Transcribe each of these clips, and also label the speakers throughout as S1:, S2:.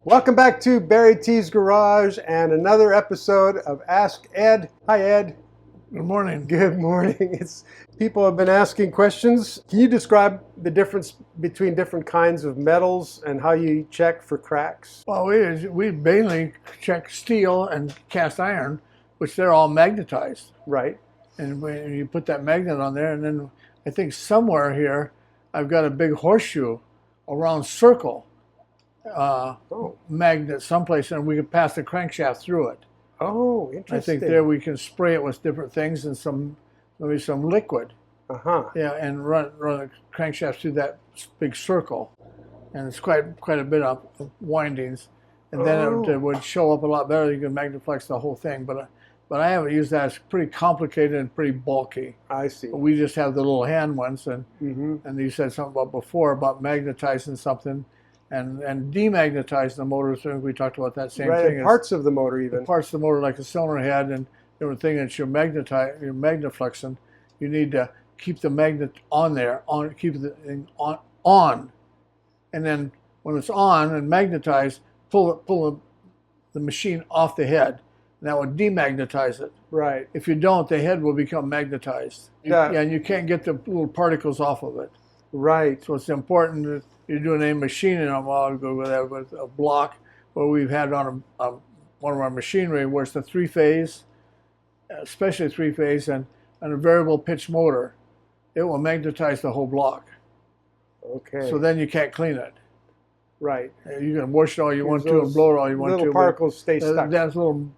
S1: Welcome back to BarryTsGarage and another episode of Ask Ed. Hi, Ed.
S2: Good morning.
S1: Good morning. People have been asking questions. Can you describe the difference between different kinds of metals and how you check for cracks?
S2: Well, we mainly check steel and cast iron, which they're all magnetized.
S1: Right.
S2: And when you put that magnet on there, and then I think somewhere here, I've got a big horseshoe, a round circle magnet someplace, and we can pass the crankshaft through it.
S1: Oh, interesting.
S2: I think there we can spray it with different things and maybe some liquid. Yeah, and run the crankshaft through that big circle, and it's quite a bit of windings, and then it would show up a lot better. You can Magnaflux the whole thing, but I haven't used that. It's pretty complicated and pretty bulky.
S1: I see.
S2: We just have the little hand ones, and you said something about before about magnetizing something. And demagnetize the motor. So we talked about that same thing.
S1: Right, parts of the motor even.
S2: Parts of the motor, like the cylinder head and everything that you're Magnafluxing, you need to keep the magnet on there, keep the thing on. And then when it's on and magnetized, pull the machine off the head. And that would demagnetize it.
S1: Right.
S2: If you don't, the head will become magnetized. Yeah, and you can't get the little particles off of it.
S1: Right.
S2: So it's important that you're doing a machining on with a block where we've had on one of our machinery where it's the three-phase, especially three-phase, and a variable pitch motor. It will magnetize the whole block.
S1: Okay.
S2: So then you can't clean it.
S1: Right.
S2: You can wash it all you want to and blow it all you want to.
S1: Little particles stay stuck.
S2: Those little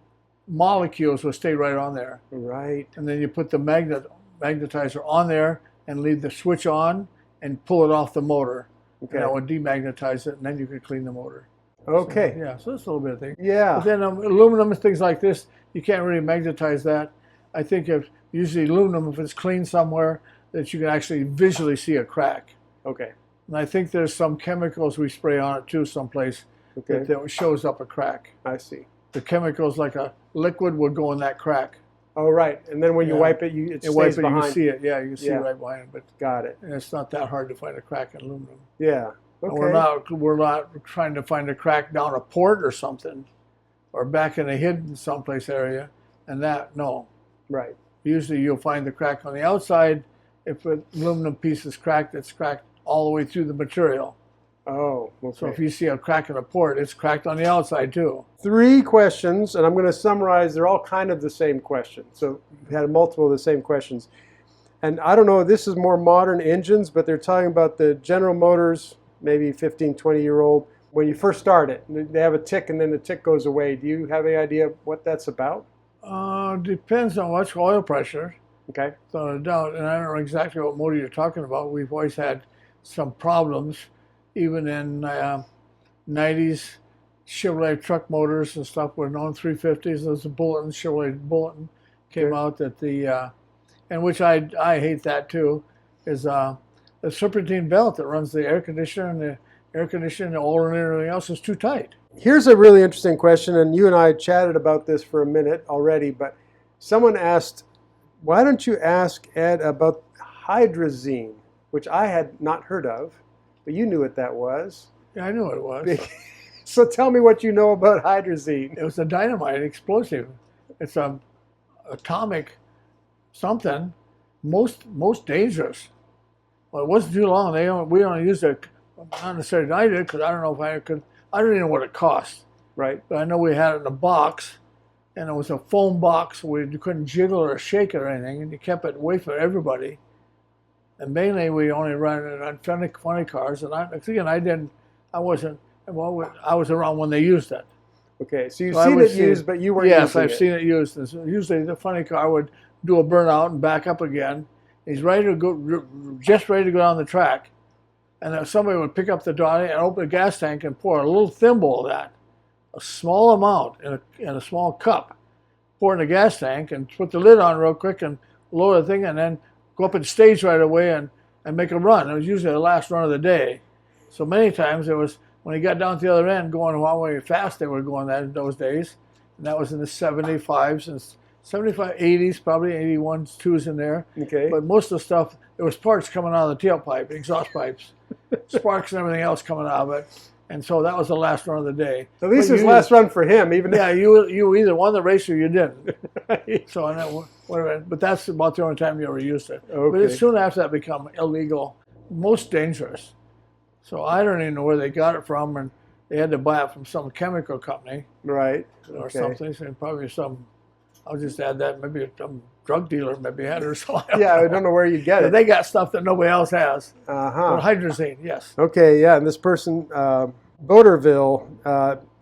S2: molecules will stay right on there.
S1: Right.
S2: And then you put the magnetizer on there and leave the switch on and pull it off the motor. Okay. And that would demagnetize it, and then you can clean the motor.
S1: Okay.
S2: So, yeah, so it's a little bit of thing.
S1: Yeah.
S2: But then aluminum and things like this, you can't really magnetize that. I think usually aluminum, if it's clean somewhere, that you can actually visually see a crack.
S1: Okay.
S2: And I think there's some chemicals we spray on it too someplace that shows up a crack.
S1: I see.
S2: The chemicals, like a liquid, would go in that crack.
S1: Oh, right. And then when you wipe it, it stays behind.
S2: You can see it. Yeah, you can see it right behind it. But
S1: got it.
S2: And it's not that hard to find a crack in aluminum.
S1: Yeah. Okay.
S2: We're not trying to find a crack down a port or something, or back in a hidden someplace area, and no.
S1: Right.
S2: Usually you'll find the crack on the outside. If an aluminum piece is cracked, it's cracked all the way through the material.
S1: Oh, okay.
S2: So if you see a crack in a port, it's cracked on the outside too.
S1: 3 questions, and I'm going to summarize. They're all kind of the same question. So we had multiple of the same questions. And I don't know, this is more modern engines, but they're talking about the General Motors, maybe 15, 20-year-old. When you first start it, they have a tick, and then the tick goes away. Do you have any idea what that's about?
S2: Depends on what's oil pressure.
S1: Okay.
S2: Without a doubt. And I don't know exactly what motor you're talking about. We've always had some problems. Even in 90s, Chevrolet truck motors and stuff were known 350s. There's a Bulletin, Chevrolet Bulletin came out that and which I hate that too, is the serpentine belt that runs the air conditioner and the oil and everything else is too tight.
S1: Here's a really interesting question, and you and I chatted about this for a minute already, but someone asked, why don't you ask Ed about Hydrazine, which I had not heard of. But you knew what that was.
S2: Yeah, I knew what it was.
S1: So tell me what you know about Hydrazine.
S2: It was a dynamite explosive. It's a atomic something, most dangerous. Well, it wasn't too long. We only used it, not necessarily I did, because I don't know if I could. I don't even know what it cost.
S1: Right.
S2: But I know we had it in a box, and it was a foam box where you couldn't jiggle or shake it or anything, and you kept it away from everybody. And mainly we only ran it on funny cars, and I was around when they used it.
S1: Okay, so you've seen it used, but you weren't using it.
S2: Yes, I've seen it used. Usually the funny car would do a burnout and back up again. He's ready to go, just ready to go down the track, and then somebody would pick up the dolly and open a gas tank and pour a little thimble of that, a small amount in a small cup, pour in the gas tank and put the lid on real quick and lower the thing, and then go up and stage right away and make a run. It was usually the last run of the day. So many times it was, when he got down to the other end, going how way fast they were going that in those days. And that was in the 75s and 75, 80s, probably 81s, 2s in there.
S1: Okay.
S2: But most of the stuff, there was parts coming out of the tailpipe, exhaust pipes, sparks and everything else coming out of it. And so that was the last run of the day.
S1: At least his last run for him, even.
S2: Yeah, you either won the race or you didn't.
S1: Right.
S2: So, and that, whatever, but that's about the only time you ever used it.
S1: Okay.
S2: But soon after that became illegal, most dangerous. So I don't even know where they got it from, and they had to buy it from some chemical company.
S1: Right.
S2: Or something. So probably some, I'll just add that, maybe some drug dealer maybe had it or something.
S1: Yeah, I don't know where you get it.
S2: They got stuff that nobody else has.
S1: Uh-huh.
S2: Hydrazine, yes.
S1: Okay, yeah, and this person, Boterville,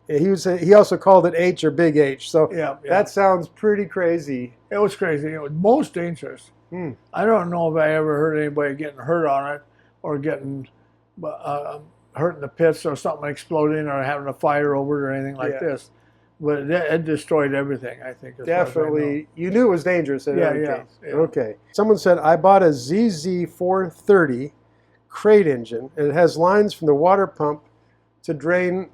S1: he also called it H or Big H. So that sounds pretty crazy.
S2: It was crazy. It was most dangerous. I don't know if I ever heard anybody getting hurt on it or getting hurt in the pits or something exploding or having a fire over it or anything like this. But it destroyed everything, I think.
S1: Definitely. You knew it was dangerous in any case.
S2: Yeah.
S1: Okay. Someone said, I bought a ZZ430 crate engine, and it has lines from the water pump to drain,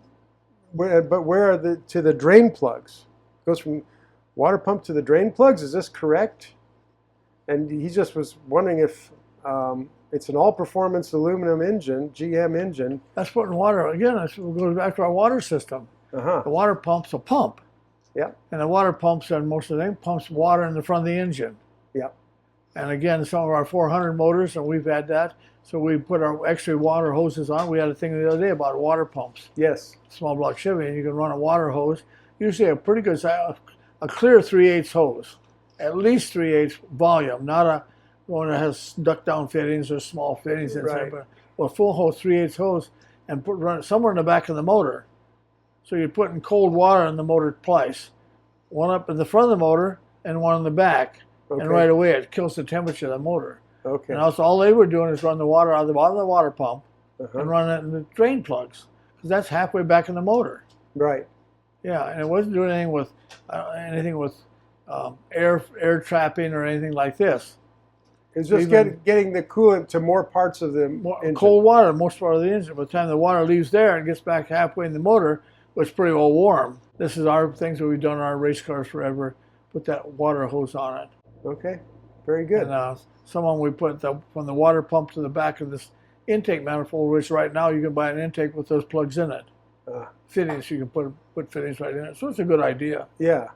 S1: but where are the drain plugs? It goes from water pump to the drain plugs. Is this correct? And he just was wondering if it's an all-performance aluminum engine, GM engine.
S2: That's putting water, again, it goes back to our water system. The water pump's a pump.
S1: Yep.
S2: And the water pumps, and most of the thing, pumps water in the front of the engine.
S1: Yep.
S2: And again, some of our 400 motors, and we've had that, so we put our extra water hoses on. We had a thing the other day about water pumps.
S1: Yes.
S2: Small block Chevy, and you can run a water hose. Usually a pretty good size, a clear 3/8 hose. At least 3/8 volume, not a one that has duck down fittings or small fittings inside, but a full hose, 3/8 hose, and run it somewhere in the back of the motor. So you're putting cold water in the motor twice. One up in the front of the motor and one in the back. And right away it kills the temperature of the motor. Okay. And also all they were doing is run the water out of the bottom of the water pump and run it in the drain plugs. Because that's halfway back in the motor. Right. Yeah, and it wasn't doing anything with air trapping or anything like this.
S1: It's just getting the coolant to more parts of the engine.
S2: Cold water, most part of the engine. By the time the water leaves there and gets back halfway in the motor, it's pretty well warm. This is our things that we've done in our race cars forever. Put that water hose on it. Okay, very good. And someone we put from the water pump to the back of this intake manifold, which right now you can buy an intake with those plugs in it. Fittings, you can put fittings right in it. So it's a good idea. Yeah.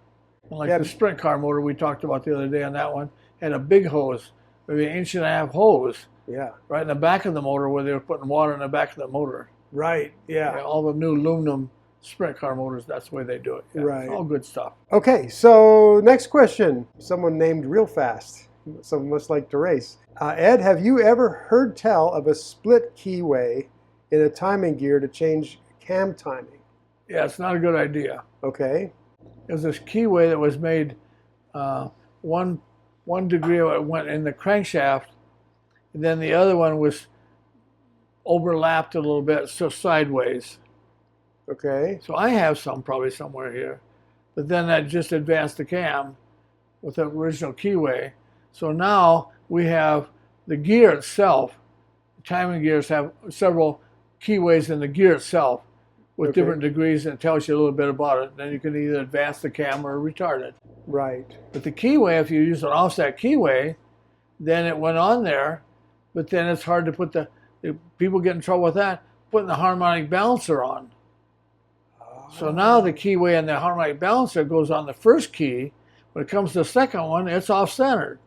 S2: And like the sprint car motor we talked about the other day on that one, had a big hose, maybe 1.5 inch hose. Yeah. Right in the back of the motor where they were putting water in the back of the motor. Right, yeah. All the new aluminum sprint car motors, that's the way they do it. Yeah, right. It's all good stuff.
S1: Okay, so next question. Someone named Real Fast. Someone must like to race. Ed, have you ever heard tell of a split keyway in a timing gear to change cam timing?
S2: Yeah, it's not a good idea.
S1: Okay.
S2: There's this keyway that was made one degree of it went in the crankshaft, and then the other one was overlapped a little bit, so sideways. Okay. So I have some probably somewhere here. But then that just advanced the cam with the original keyway. So now we have the gear itself. Timing gears have several keyways in the gear itself with different degrees, and it tells you a little bit about it. Then you can either advance the cam or retard it. Right. But the keyway, if you use an offset keyway, then it went on there, but then it's hard to put people get in trouble with that, putting the harmonic balancer on. So now the keyway and the harmonic balancer goes on the first key. When it comes to the second one, it's off-centered.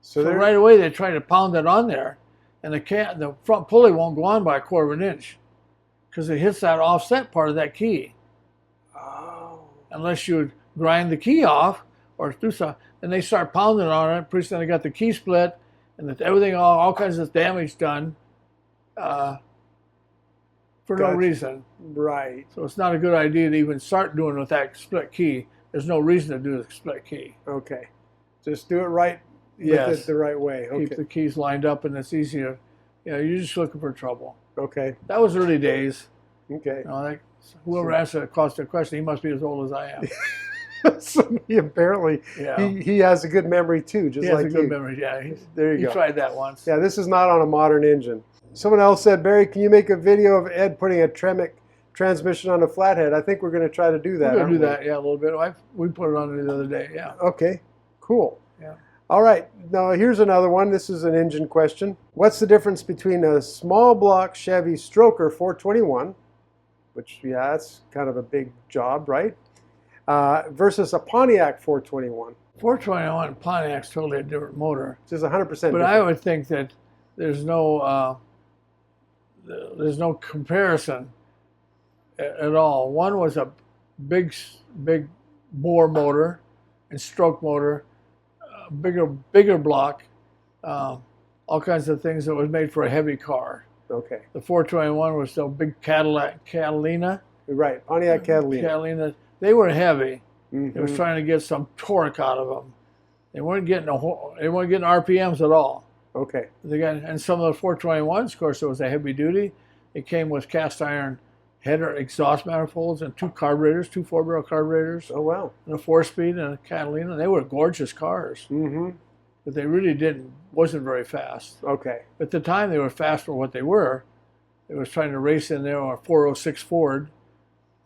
S2: So right away they try to pound it on there, and the front pulley won't go on by 1/4 inch because it hits that offset part of that key. Oh. Unless you grind the key off or do something, and they start pounding on it. Pretty soon they got the key split and everything, all kinds of damage done. For no reason. Right. So it's not a good idea to even start doing with that split key. There's no reason to do the split key. Okay. Just do it right. Yes. It the right way. Okay. Keep the keys lined up, and it's easier. You're just looking for trouble. Okay. That was early days. Okay. Whoever asked the question, he must be as old as I am.
S1: So he apparently, he has a good memory too, just like you. He has a good
S2: memory, yeah.
S1: There you go.
S2: He tried that once.
S1: Yeah, this is not on a modern engine. Someone else said, Barry, can you make a video of Ed putting a Tremec transmission on a Flathead? I think we're going to try to do that.
S2: We're going to do that, yeah, a little bit. We put it on the other day, yeah.
S1: Okay, cool. Yeah. All right, now here's another one. This is an engine question. What's the difference between a small block Chevy Stroker 421 which, yeah, that's kind of a big job, right? Versus a Pontiac 421.
S2: 421 Pontiac's totally a different motor.
S1: Which is 100% different.
S2: But I would think that there's no comparison at all. One was a big bore motor and stroke motor, bigger block, all kinds of things that was made for a heavy car.
S1: Okay.
S2: The 421 was the big Catalina.
S1: Right, Pontiac Catalina.
S2: Catalina. They were heavy.
S1: Mm-hmm.
S2: It was trying to get some torque out of them. They weren't getting RPMs at all.
S1: Okay.
S2: And some of the 421s, of course, it was a heavy duty. It came with cast iron header exhaust manifolds and two carburetors, two 4-barrel carburetors.
S1: Oh, wow.
S2: And a 4-speed and a Catalina. They were gorgeous cars.
S1: Mm-hmm.
S2: But they really wasn't very fast.
S1: Okay.
S2: At the time, they were fast for what they were. It was trying to race in there on a 406 Ford.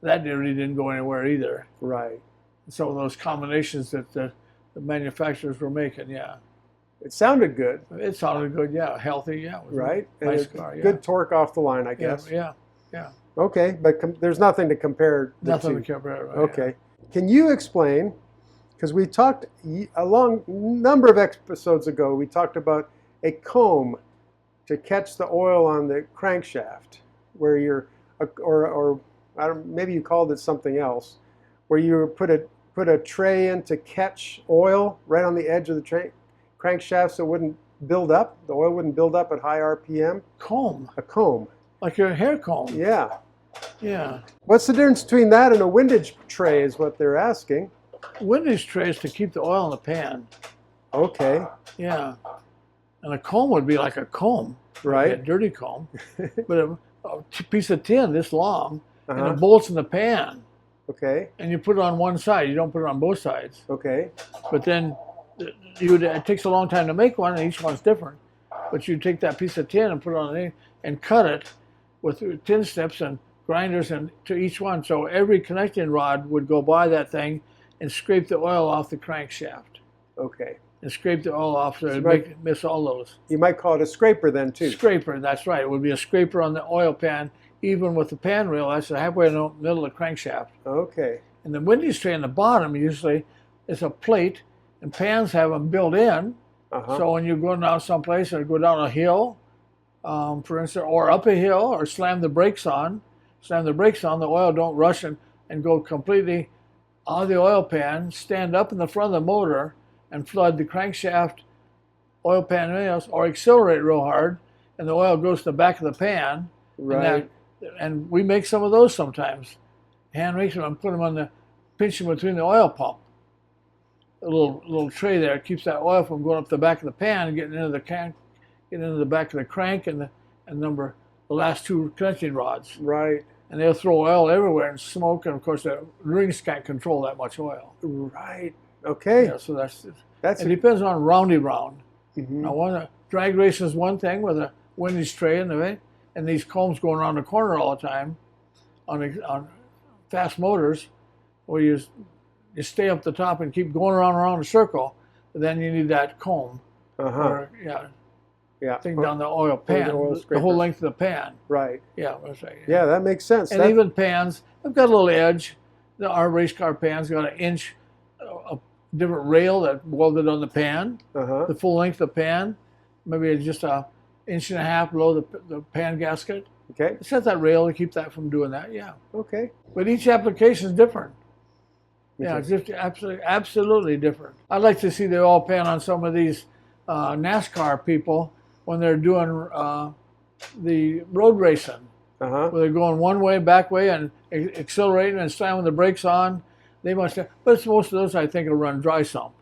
S2: That really didn't go anywhere either.
S1: Right.
S2: Some of those combinations that the manufacturers were making, yeah.
S1: It sounded good.
S2: It sounded good, yeah. Healthy, yeah. It was
S1: right.
S2: a nice
S1: and
S2: car, yeah.
S1: Good torque off the line, I guess.
S2: Yeah.
S1: Okay, but there's nothing to compare the
S2: Nothing
S1: two.
S2: to compare. Right,
S1: Okay. Can you explain, because we talked a long number of episodes ago, we talked about a comb to catch the oil on the crankshaft, where you're, or I don't, maybe you called it something else, where you put a tray in to catch oil right on the edge of the crankshaft so it wouldn't build up, the oil wouldn't build up at high RPM.
S2: Comb.
S1: A comb.
S2: Like your hair comb.
S1: Yeah.
S2: Yeah.
S1: What's the difference between that and a windage tray is what they're asking.
S2: Windage trays to keep the oil in the pan.
S1: Okay.
S2: Yeah. And a comb would be like a comb.
S1: Right.
S2: Like a dirty comb. But a piece of tin this long, and
S1: Uh-huh.
S2: it bolts in the pan.
S1: Okay.
S2: And you put it on one side. You don't put it on both sides.
S1: Okay.
S2: But then it takes a long time to make one, and each one's different. But you take that piece of tin and put it on the and cut it with tin snips and grinders and to each one. So every connecting rod would go by that thing and scrape the oil off the crankshaft.
S1: Okay.
S2: And scrape the oil off so it'd miss all those.
S1: You might call it a scraper then too.
S2: Scraper, that's right. It would be a scraper on the oil pan, even with the pan reel. That's halfway in the middle of the crankshaft.
S1: Okay.
S2: And the windage tray in the bottom usually is a plate, and pans have them built in.
S1: Uh-huh.
S2: So when you're going down someplace or go down a hill, for instance, or up a hill, or slam the brakes on, the oil don't rush and go completely out of the oil pan, stand up in the front of the motor and flood the crankshaft, oil pan rails, or accelerate real hard, and the oil goes to the back of the pan.
S1: Right.
S2: And we make some of those sometimes. Hand makes them and put them on the, pinch them between the oil pump. A little tray there keeps that oil from going up the back of the pan and getting into the back of the crank and the last two connecting rods.
S1: Right.
S2: And they'll throw oil everywhere and smoke, and of course the rings can't control that much oil.
S1: Right. Okay.
S2: Yeah, so it depends on roundy round.
S1: Mm-hmm.
S2: Now, drag racing is one thing with a windage tray in the way, and these combs going around the corner all the time on fast motors, where you stay up the top and keep going around a circle, but then you need that comb.
S1: Uh-huh.
S2: Or, thing down the oil pan, the whole length of the pan.
S1: Right.
S2: Yeah, that's right.
S1: Yeah, that makes sense.
S2: And even pans, they've got a little edge. Our race car pans got an inch, a different rail that welded on the pan.
S1: Uh-huh.
S2: The full length of the pan, maybe just an inch and a half below the pan gasket.
S1: Okay.
S2: Set that rail to keep that from doing that. Yeah.
S1: Okay.
S2: But each application is different.
S1: Okay.
S2: Yeah, it's just absolutely different. I'd like to see the oil pan on some of these NASCAR people when they're doing the road racing,
S1: Uh-huh.
S2: where they're going one way, back way, and accelerating and slamming the brakes on. They must have, but most of those I think will run dry sump.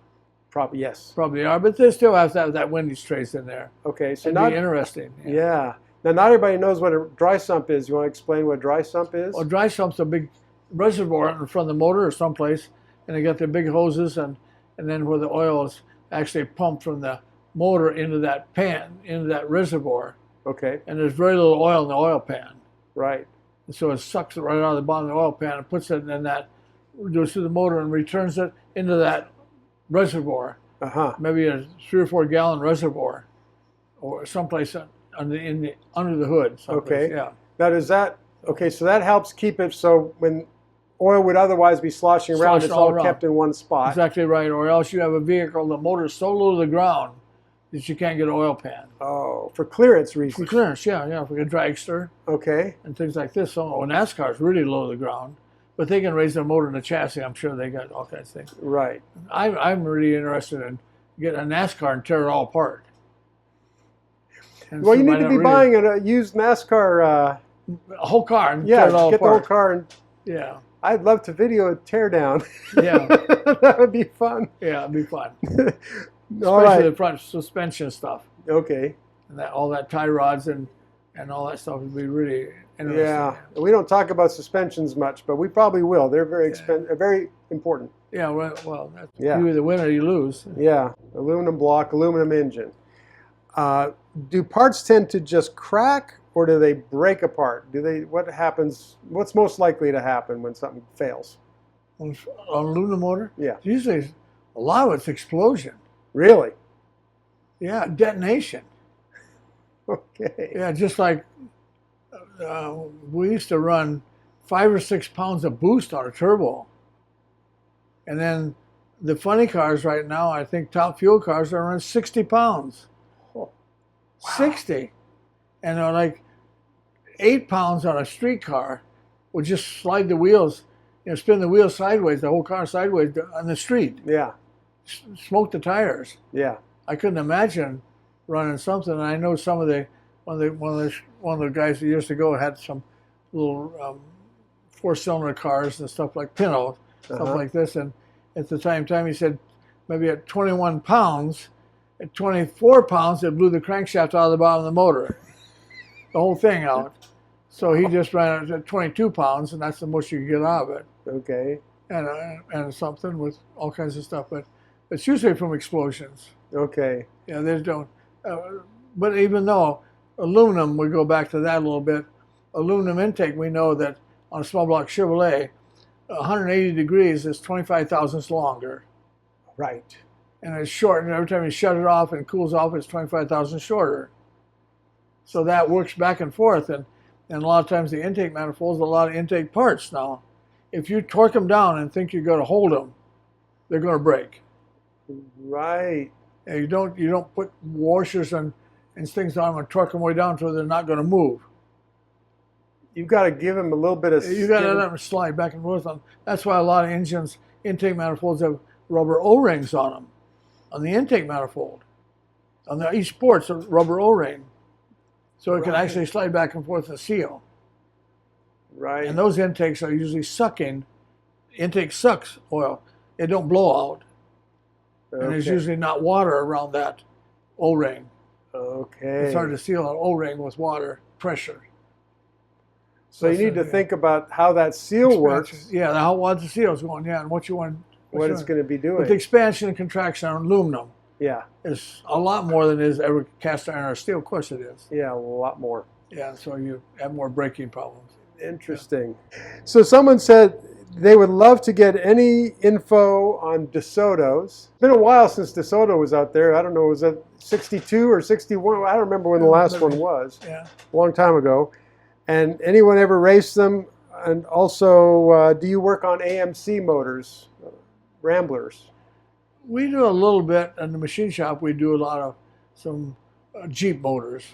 S1: Probably, yes.
S2: Probably are, but they still have to have that windage trace in there.
S1: Okay, so
S2: It'd be interesting.
S1: Yeah. Now, not everybody knows what a dry sump is. You want to explain what dry sump is?
S2: Well, dry sump's a big reservoir in front of the motor or someplace, and they got their big hoses, and then where the oil is actually pumped from the motor into that pan, into that reservoir.
S1: Okay.
S2: And there's very little oil in the oil pan.
S1: Right.
S2: And so it sucks it right out of the bottom of the oil pan and puts it in that, goes through the motor and returns it into that reservoir.
S1: Uh-huh.
S2: Maybe a 3 or 4 gallon reservoir, or someplace under the hood. Someplace.
S1: Okay.
S2: Yeah.
S1: Now, does that Okay, so that helps keep it so when oil would otherwise be sloshing around,
S2: Slosh
S1: it's
S2: all
S1: all
S2: around.
S1: kept in one spot.
S2: Exactly right. Or else you have a vehicle, the motor is so low to the ground that you can't get an oil pan.
S1: Oh, for clearance
S2: For
S1: reasons.
S2: clearance, yeah, for a dragster
S1: Okay.
S2: and things like this. So NASCAR is really low to the ground, but they can raise their motor in the chassis. I'm sure they got all kinds of things.
S1: Right.
S2: I'm really interested in getting a NASCAR and tear it all apart. And
S1: Well,
S2: so
S1: you
S2: I
S1: need to
S2: don't
S1: be
S2: really-
S1: buying a used NASCAR.
S2: a whole car and
S1: Yeah,
S2: tear it all
S1: get the
S2: apart.
S1: whole car. And
S2: Yeah,
S1: I'd love to video a teardown.
S2: yeah,
S1: That would be fun.
S2: yeah, it'd be fun.
S1: All
S2: Especially
S1: right.
S2: the front suspension stuff
S1: Okay.
S2: and that all that tie rods and all that stuff would be really interesting.
S1: Yeah. We don't talk about suspensions much, but we probably will. They're very expensive, very important.
S2: Yeah, well, that's,
S1: Yeah.
S2: you either win or you lose.
S1: Yeah. Aluminum block, aluminum engine. Do parts tend to just crack, or do they break apart? What happens? What's most likely to happen when something fails?
S2: On an aluminum motor,
S1: Yeah.
S2: usually a lot of it's explosion.
S1: Really?
S2: Yeah, detonation.
S1: Okay.
S2: Yeah, just like we used to run 5 or 6 pounds of boost on a turbo. And then the funny cars right now, I think top fuel cars are around 60 pounds.
S1: Oh, wow.
S2: 60. And they're like 8 pounds on a street car would just slide the wheels, spin the wheels sideways, the whole car sideways on the street,
S1: Yeah.
S2: smoke the tires.
S1: Yeah.
S2: I couldn't imagine running something. And I know some of the one of the guys that years ago had some little 4-cylinder cars and stuff like Pinto, stuff like this. And at the time he said maybe at 21 pounds, at 24 pounds, it blew the crankshaft out of the bottom of the motor, the whole thing out. So he just ran it at 22 pounds, and that's the most you could get out of it.
S1: Okay.
S2: And something with all kinds of stuff, but it's usually from explosions.
S1: Okay.
S2: Yeah, they don't. But even though aluminum, we go back to that a little bit. Aluminum intake, we know that on a small block Chevrolet, 180 degrees is 25 thousandths longer,
S1: Right.
S2: and it's short. And every time you shut it off and cools off, it's 25 thousandths shorter. So that works back and forth, and a lot of times the intake manifolds, a lot of intake parts now. If you torque them down and think you're going to hold them, they're going to break.
S1: Right.
S2: And you don't put washers and things on them and torque them way down so they're not going to move.
S1: You've got to give them a little bit of.
S2: You got to let them slide back and forth on. That's why a lot of engines, intake manifolds have rubber O-rings on them, on the intake manifold. On each sport's a rubber O-ring, so it can actually slide back and forth and seal.
S1: Right.
S2: And those intakes are usually sucking. Intake sucks oil. It don't blow out. And there's
S1: Okay.
S2: usually not water around that O-ring.
S1: Okay.
S2: It's hard to seal an O-ring with water pressure.
S1: So you need to think about how that seal works,
S2: Yeah, how what the seal's going, yeah, and what you want.
S1: what it's going to be
S2: With the
S1: doing.
S2: expansion and contraction on aluminum
S1: Yeah.
S2: is a lot more than it is ever cast iron or steel. Of course it is.
S1: Yeah. A lot more.
S2: Yeah, so you have more braking problems.
S1: Interesting. So someone said they would love to get any info on DeSotos. It's been a while since DeSoto was out there. I don't know, was that 62 or 61? I don't remember when the last one was.
S2: Yeah.
S1: A long time ago. And anyone ever raced them? And also, do you work on AMC motors, Ramblers?
S2: We do a little bit in the machine shop. We do a lot of some Jeep motors,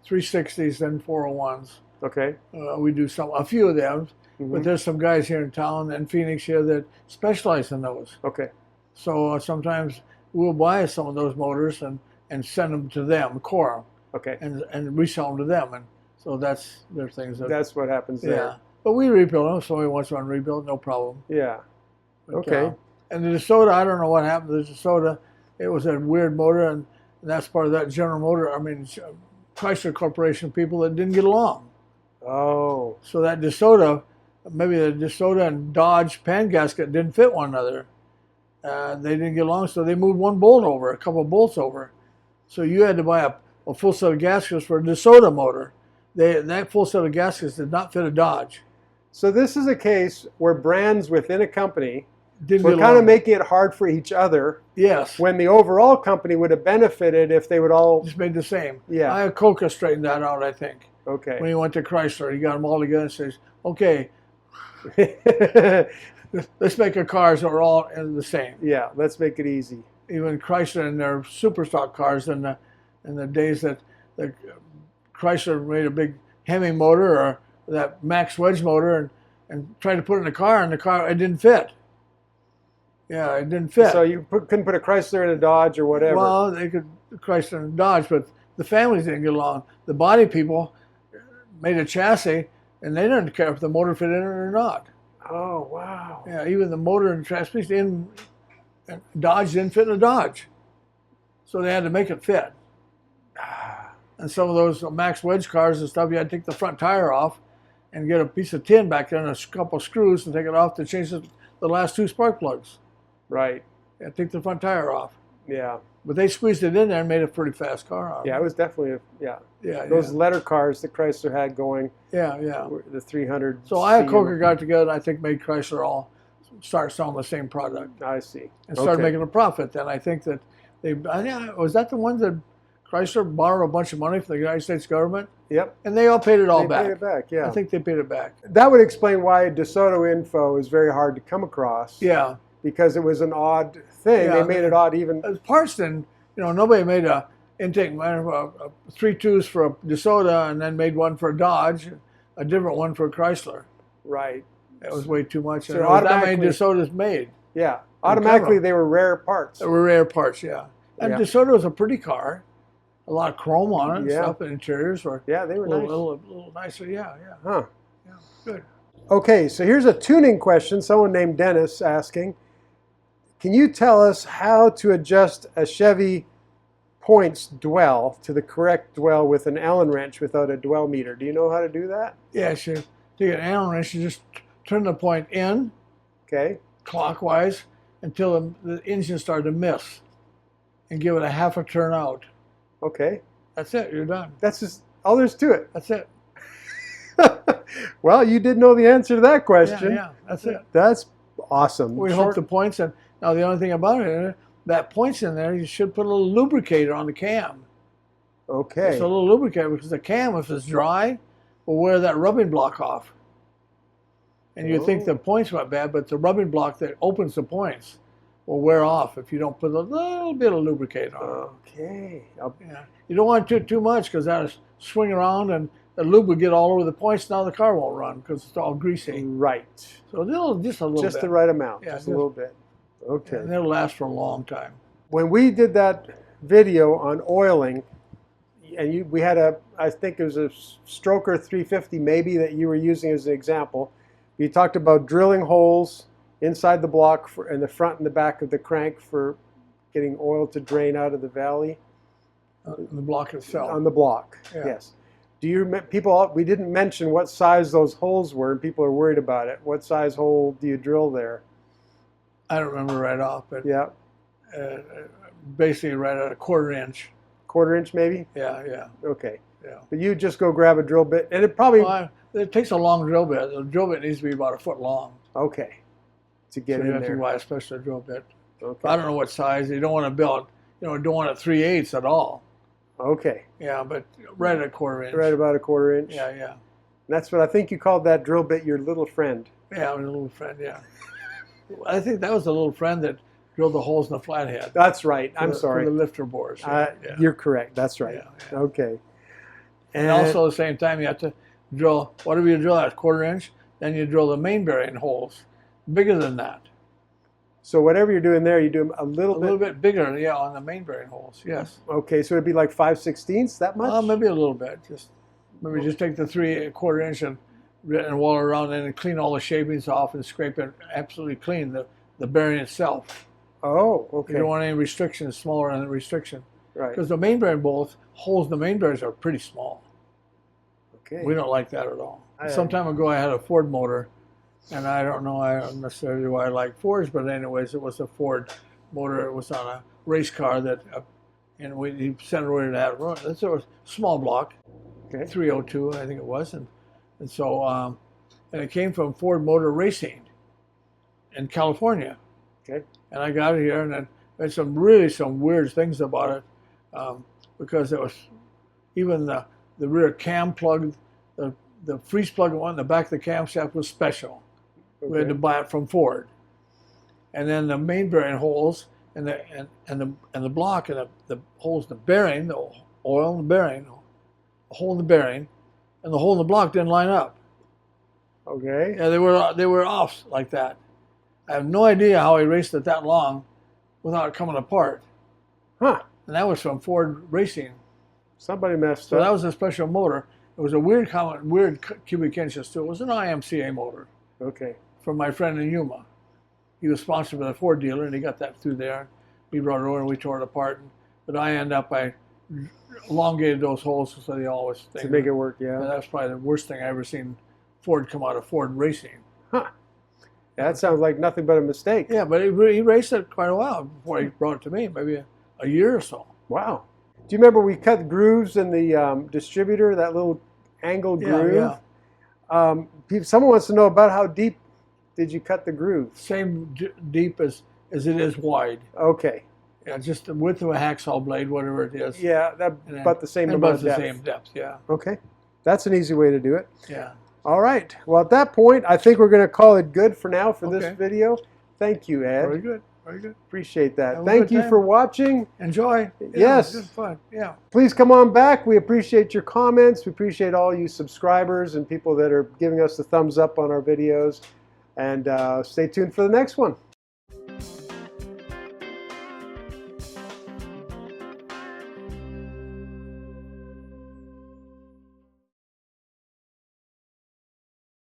S2: 360s and 401s.
S1: Okay.
S2: We do a few of them,
S1: Mm-hmm.
S2: but there's some guys here in town and Phoenix here that specialize in those.
S1: Okay.
S2: So sometimes we'll buy some of those motors and send them to them, core
S1: Okay.
S2: them, and resell them to them. And so that's their things.
S1: That's what happens there.
S2: yeah. But we rebuild them. If somebody wants one rebuilt, no problem.
S1: Yeah.
S2: But,
S1: Okay.
S2: And the DeSoto, I don't know what happened to the DeSoto. It was a weird motor, and that's part of that General Motor. I mean, Chrysler Corporation people that didn't get along.
S1: Oh.
S2: So that DeSoto, maybe the DeSoto and Dodge pan gasket didn't fit one another. They didn't get along, so they moved one bolt over, a couple of bolts over. So you had to buy a full set of gaskets for a DeSoto motor. That full set of gaskets did not fit a Dodge.
S1: So this is a case where brands within a company
S2: Didn't
S1: were
S2: get
S1: kind of
S2: along.
S1: making it hard for each other,
S2: Yes,
S1: when the overall company would have benefited if they would all.
S2: just made the same.
S1: Yeah.
S2: Iacocca straightened that out, I think.
S1: Okay.
S2: When he went to Chrysler, he got them all together and says, "Okay, let's make a cars that are all the same."
S1: Yeah, let's make it easy.
S2: Even Chrysler and their super stock cars in the days that the Chrysler made a big Hemi motor or that Max Wedge motor and tried to put it in the car, and it didn't fit. Yeah, it didn't fit.
S1: So you couldn't put a Chrysler in a Dodge or whatever.
S2: Well, they could Chrysler and Dodge, but the families didn't get along. The body people made a chassis, and they didn't care if the motor fit in it or not.
S1: Oh, wow.
S2: Yeah, even the motor and transmission in Dodge didn't fit in a Dodge, so they had to make it fit. And some of those Max Wedge cars and stuff, you had to take the front tire off and get a piece of tin back there and a couple of screws and take it off to change the last 2 spark plugs.
S1: Right.
S2: Yeah, take the front tire off.
S1: Yeah.
S2: But they squeezed it in there and made a pretty fast car out of it.
S1: Yeah, it was definitely
S2: Yeah,
S1: those letter cars that Chrysler had going.
S2: Yeah.
S1: Were the 300.
S2: So Iacocca got together and I think made Chrysler all start selling the same product.
S1: I see.
S2: And started making a profit. Then I think that was that the ones that Chrysler borrowed a bunch of money from the United States government?
S1: Yep.
S2: And they all paid it all back.
S1: Paid it back, yeah.
S2: I think they paid it back.
S1: That would explain why DeSoto info is very hard to come across.
S2: Yeah.
S1: Because it was an odd thing.
S2: Yeah,
S1: they made it odd even.
S2: As parts then, nobody made a intake 3.2s for a DeSoto and then made one for a Dodge, a different one for a Chrysler.
S1: Right.
S2: That was way too much.
S1: So
S2: and there was that many DeSotos made.
S1: Yeah. Automatically they were rare parts.
S2: They were rare parts, yeah. And DeSoto was a pretty car. A lot of chrome on it and stuff. The interiors were
S1: they were nice.
S2: A little nicer, yeah.
S1: Huh.
S2: Yeah, good.
S1: Okay, so here's a tuning question. Someone named Dennis asking, can you tell us how to adjust a Chevy points dwell to the correct dwell with an Allen wrench without a dwell meter? Do you know how to do that?
S2: Yeah, so you take an Allen wrench, you just turn the point in, clockwise, until the engine started to miss, and give it a half a turn out.
S1: Okay.
S2: That's it, you're done.
S1: That's just all there's to it.
S2: That's it.
S1: Well, you did know the answer to that question.
S2: Yeah, that's it.
S1: That's awesome.
S2: We hope the points, and now the only thing about it, that points in there, you should put a little lubricator on the cam.
S1: Okay.
S2: It's a little lubricator because the cam, if it's dry, will wear that rubbing block off. And you think the points went bad, but the rubbing block that opens the points will wear off if you don't put a little bit of lubricate on it.
S1: Okay.
S2: Yeah. You don't want too much because that'll swing around and the lube will get all over the points. Now the car won't run because it's all greasy.
S1: Right.
S2: So just a little bit.
S1: Just the right amount.
S2: Yeah,
S1: just a little bit. Okay.
S2: And it'll last for a long time.
S1: When we did that video on oiling, and we had I think it was a Stroker 350 maybe that you were using as an example. You talked about drilling holes inside the block in the front and the back of the crank for getting oil to drain out of the valley.
S2: The block itself.
S1: On the block, yes. We didn't mention what size those holes were, and people are worried about it. What size hole do you drill there?
S2: I don't remember right off, but basically right at a 1/4 inch.
S1: 1/4 inch maybe?
S2: Yeah.
S1: Okay.
S2: Yeah.
S1: But you just go grab a drill bit, and it probably...
S2: Well, it takes a long drill bit. The drill bit needs to be about 1 foot long.
S1: Okay. To get in
S2: there. So you
S1: have
S2: to buy a special drill bit.
S1: Okay.
S2: I don't know what size. You don't want to build, don't want it 3/8 at all.
S1: Okay.
S2: Yeah, but right at a 1/4 inch.
S1: Right about a 1/4 inch.
S2: Yeah.
S1: And that's what I think you called that drill bit, your little friend.
S2: Yeah, my little friend, yeah. I think that was the little friend that drilled the holes in the Flathead.
S1: That's right. I'm sorry.
S2: For the lifter bores.
S1: You're correct. That's right.
S2: Yeah.
S1: Okay.
S2: And also at the same time, you have to drill, whatever you drill at 1/4 inch, then you drill the main bearing holes bigger than that.
S1: So whatever you're doing there, you do them a little
S2: bit bigger, on the main bearing holes, yes.
S1: Okay, so it'd be like 5/16, that much?
S2: Maybe a little bit. Just take the 3/4 inch and wall it around and clean all the shavings off and scrape it absolutely clean, the bearing itself.
S1: Oh, okay.
S2: You don't want any restrictions smaller than the restriction.
S1: Right.
S2: Because the main bearing holes in the main bearings are pretty small.
S1: Okay.
S2: We don't like that at all. Some time ago I had a Ford motor, and I don't know necessarily why I like Fords, but anyways, it was a Ford motor. It was on a race car and he sent it over to that. It's a small block, 302 I think it was, and so and it came from Ford Motor Racing in California.
S1: Okay.
S2: And I got it here, and then there's some weird things about it, because it was even the the rear cam plug, the freeze plug on the back of the camshaft was special. We had to buy it from Ford. And then the main bearing holes and the block and the holes in the bearing, the oil in the bearing, a hole in the bearing, and the hole in the block didn't line up.
S1: Okay.
S2: Yeah, they were off like that. I have no idea how he raced it that long without it coming apart.
S1: Huh.
S2: And that was from Ford Racing.
S1: Somebody messed
S2: So
S1: up.
S2: that was a special motor. It was a weird cubic inches too. It was an IMCA motor
S1: Okay.
S2: from my friend in Yuma. He was sponsored by the Ford dealer, and he got that through there. We brought it over and we tore it apart. But I elongated those holes so they always stayed.
S1: To make it work, yeah.
S2: And that's probably the worst thing I ever seen Ford come out of Ford Racing.
S1: Huh. That sounds like nothing but a mistake.
S2: Yeah, but he raced it quite a while before he brought it to me, maybe a year or so.
S1: Wow. Do you remember we cut grooves in the distributor, that little angled groove?
S2: Yeah.
S1: Someone wants to know about how deep did you cut the grooves?
S2: Same deep as it is wide.
S1: Okay.
S2: Yeah, just the width of a hacksaw blade, whatever it is.
S1: Yeah, about the same amount
S2: about
S1: of
S2: the
S1: depth.
S2: same depth, yeah.
S1: Okay. That's an easy way to do it.
S2: Yeah.
S1: All right. Well, at that point, I think we're going to call it good for now for this
S2: Okay.
S1: video. Thank you, Ed.
S2: Very good. Very good.
S1: Appreciate that.
S2: Have a
S1: Thank
S2: good
S1: you
S2: time.
S1: for watching.
S2: Enjoy. Yeah,
S1: Yes.
S2: It's fun. Yeah.
S1: Please come on back. We appreciate your comments. We appreciate all you subscribers and people that are giving us the thumbs up on our videos. And stay tuned for the next one.